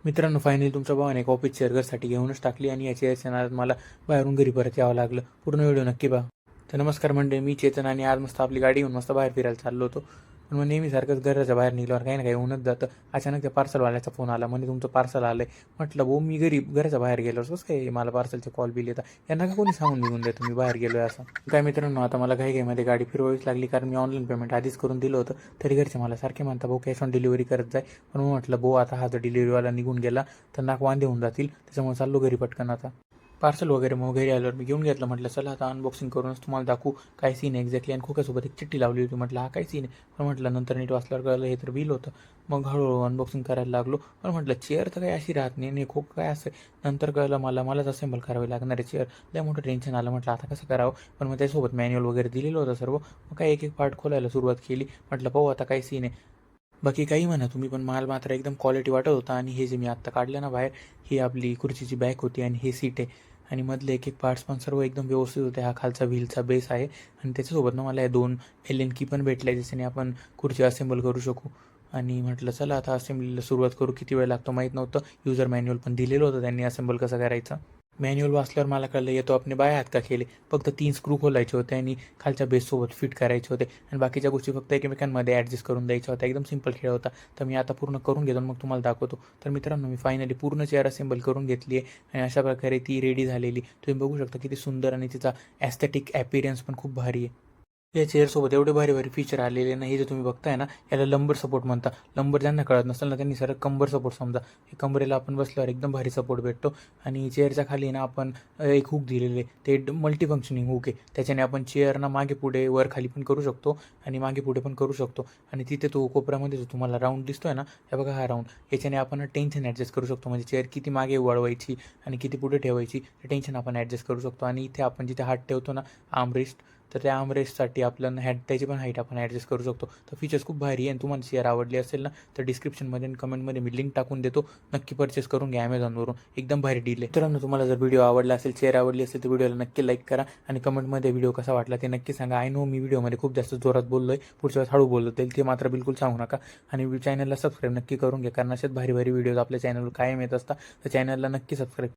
मित्रांनो, फायनली तुमच्या भावाने एक ऑफिस चेअर घरसाठी घेऊनच टाकली आणि या चेअरच्या नादात मला बाहेरून घरी परत यावं लागलं. पूर्ण व्हिडिओ नक्की पहा. तर नमस्कार मंडळी, मी चेतन आणि आज मस्त आपली गाडी घेऊन मस्त बाहेर फिरायला चाललो होतो. पण मग नेहमीसारखंच घराच्या बाहेर निघल्यावर काही ना काही होऊनच जातं. अचानक त्या पार्सलवाल्याचा फोन आला, म्हणजे तुमचं पार्सल आलं आहे. म्हटलं भाऊ, मी घराच्या बाहेर गेलो कसं काय मला पार्सलचे कॉल बिल येतात. यांना का कोणी सांगून निघून देतं मी बाहेर गेलो आहे असं. काय मित्रांनो, आता मला घाईघाईमध्ये गाडी फिरवावीच लागली, कारण मी ऑनलाईन पेमेंट आधीच करून दिलं होतं. तरी घरचे मला सारखे म्हणता, भाऊ कॅश ऑन डिलिव्हरी करत जाय. पण मग म्हटलं भाऊ, आता हा जर डिलिव्हरीवाला निघून गेला तर नाक वांदे होऊन जातील, त्याच्यामुळे चाललो घरी पटकन आता. पार्सल वगैरे मग घरी आल्यावर मी घेऊन घेतलं. म्हटलं चला आता अनबॉक्सिंग करूनच तुम्हाला दाखवू काय सीन आहे एक्झॅक्टली. आणि खोक्यासोबत एक चिठ्ठी लावली होती. म्हटलं हा काय सीन आहे. पण म्हटलं नंतर नीट वाचल्यावर कळलं हे तर बिल होतं. मग हळूहळू अनबॉक्सिंग करायला लागलो. पण म्हटलं चेअर तर काही अशी राहत नाही आणि खोकं काय असं. नंतर कळलं मलाच असेंबल करावी लागणार आहे चेअर. लय मोठं टेन्शन आलं. म्हटलं आता कसं करावं. पण मग त्यासोबत मॅन्युअल वगैरे दिलेलं होतं सर्व. मग काय एक एक पार्ट खोलायला सुरुवात केली. म्हटलं पाहू आता काय सीन आहे. बाकी काही म्हणा तुम्ही, पण माल मात्र एकदम क्वालिटी वाटत होता. आणि हे जे मी आत्ता काढलं ना बाहेर, ही आपली खुर्चीची बॅक होती आणि हे सीट आहे. आणि मधले एक एक पार्ट्स पण सर्व एकदम व्यवस्थित होते. हा खालचा व्हीलचा बेस आहे आणि त्याच्यासोबत ना मला या 2 एल की पण भेटल्या, ज्याच्याने आपण खुर्ची असेंबल करू शकू. आणि म्हटलं चला आता असेंबलीला सुरुवात करू. किती वेळ लागतो माहीत नव्हतं. युजर मॅन्युअल पण दिलेलं होतं त्यांनी असेंबल कसं करायचं. मॅन्युअल वाचल्यावर मला कळलं येतो आपले बाय हात का केले. फक्त 3 स्क्रू खोलायचे होते आणि खालच्या बेससोबत फिट करायचे होते. आणि बाकीच्या गोष्टी फक्त एकमेकांमध्ये ॲडजस्ट करून द्यायच्या होत्या. एकदम सिंपल खेळ होता. तर मी आता पूर्ण करून घेतो मग तुम्हाला दाखवतो. तर मित्रांनो, मी फायनली पूर्ण चेअर असेंबल करून घेतली आहे आणि अशा प्रकारे ती रेडी झालेली. तुम्ही बघू शकता किती सुंदर आणि तिचा ॲस्थेटिक ॲपिरियन्स पण खूप भारी आहे. या चेअरसोबत एवढे भारी भारी फीचर आलेले ना. हे जे तुम्ही बघताय ना, याला लंबर सपोर्ट म्हणता. लंबर ज्यांना कळत नसेल ना, त्यांनी सरळ कंबर सपोर्ट समजा. हे कंबरेला आपण बसल्यावर एकदम भारी सपोर्ट भेटतो. आणि चेअरच्या खाली ना आपण एक हुक दिलेले, ते मल्टी फंक्शनिंग हुक आहे. त्याच्याने आपण चेअरना मागे पुढे वर खाली पण करू शकतो आणि मागे पुढे पण करू शकतो. आणि तिथे तो कोपऱ्यामध्ये जो तुम्हाला राऊंड दिसतोय ना, हे बघा हा राऊंड, याच्याने आपण टेन्शन ॲडजस्ट करू शकतो. म्हणजे चेअर किती मागे वळवायची आणि किती पुढे ठेवायची ते टेन्शन आपण ॲडजस्ट करू शकतो. आणि इथे आपण जिथे हात ठेवतो ना, आर्मरेस्ट, तर त्या आर्मरेस्टसाठी आपल्याला त्याची पण हाईट आपण ॲडजस्ट करू शकतो. तर फीचर्स खूप भारी आहे. आणि तुम्हाला चेअर आवडली असेल ना, तर डिस्क्रिप्शनमध्ये आणि कमेंटमध्ये मी लिंक टाकून देतो. नक्की परचेस करून घ्या Amazonवरून. एकदम भारी डील आहे. मित्रांनो, तुम्हाला जर व्हिडिओ आवडला असेल, चेअर आवडली असेल, तर व्हिडिओला नक्की लाईक करा आणि कमेंटमध्ये व्हिडिओ कसा वाटला ते नक्की सांगा. आय नो मी व्हिडिओमध्ये खूप जास्त जोरात बोललो आहे. पुढच्या वेळेस हळू बोललो जाईल, ते मात्र बिलकुल सांगू नका. आणि चॅनलला सबस्क्राईब नक्की करून घ्या, कारण असेच भारी भारी व्हिडिओज आपल्या चॅनलवर कायम येत असतात. तर चॅनलला नक्की सबस्क्राईब